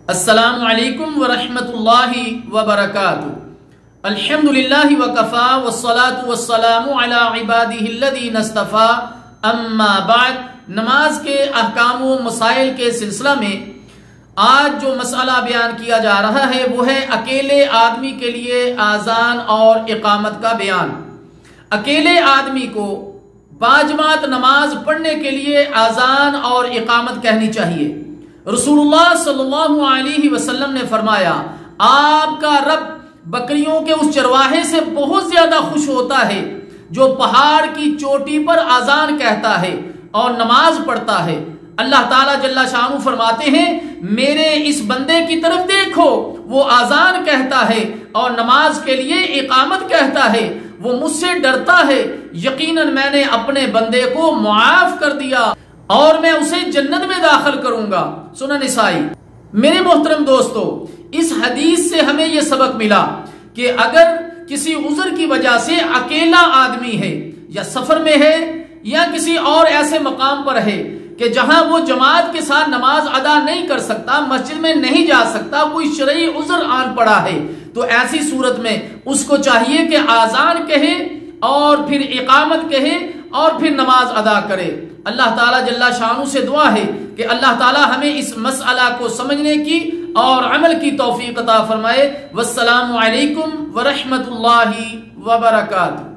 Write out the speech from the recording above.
السلام علیکم ورحمۃ اللہ وبرکاتہ۔ الحمدللہ وکفا والصلاة والسلام علی عبادہ الذین اصطفیٰ، اما بعد۔ نماز کے احکام و مسائل کے سلسلہ میں آج جو مسئلہ بیان کیا جا رہا ہے وہ ہے اکیلے آدمی کے لیے آذان اور اقامت کا بیان۔ اکیلے آدمی کو باجماعت نماز پڑھنے کے لیے آذان اور اقامت کہنی چاہیے۔ رسول اللہ صلی اللہ علیہ وسلم نے فرمایا، آپ کا رب بکریوں کے اس چرواہے سے بہت زیادہ خوش ہوتا ہے جو پہاڑ کی چوٹی پر آذان کہتا ہے اور نماز پڑھتا ہے۔ اللہ تعالیٰ جل شانہ فرماتے ہیں، میرے اس بندے کی طرف دیکھو، وہ آذان کہتا ہے اور نماز کے لیے اقامت کہتا ہے، وہ مجھ سے ڈرتا ہے، یقیناً میں نے اپنے بندے کو معاف کر دیا اور میں اسے جنت میں داخل کروں گا۔ سنن نسائی۔ میرے محترم دوستو، اس حدیث سے ہمیں یہ سبق ملا کہ اگر کسی عذر کی وجہ سے اکیلا آدمی ہے یا سفر میں ہے یا کسی اور ایسے مقام پر ہے کہ جہاں وہ جماعت کے ساتھ نماز ادا نہیں کر سکتا، مسجد میں نہیں جا سکتا، کوئی شرعی عذر آن پڑا ہے، تو ایسی صورت میں اس کو چاہیے کہ آذان کہے اور پھر اقامت کہے اور پھر نماز ادا کرے۔ اللہ تعالیٰ جل شانہ سے دعا ہے کہ اللہ تعالیٰ ہمیں اس مسئلہ کو سمجھنے کی اور عمل کی توفیق عطا فرمائے۔ والسلام علیکم ورحمۃ اللہ وبرکاتہ۔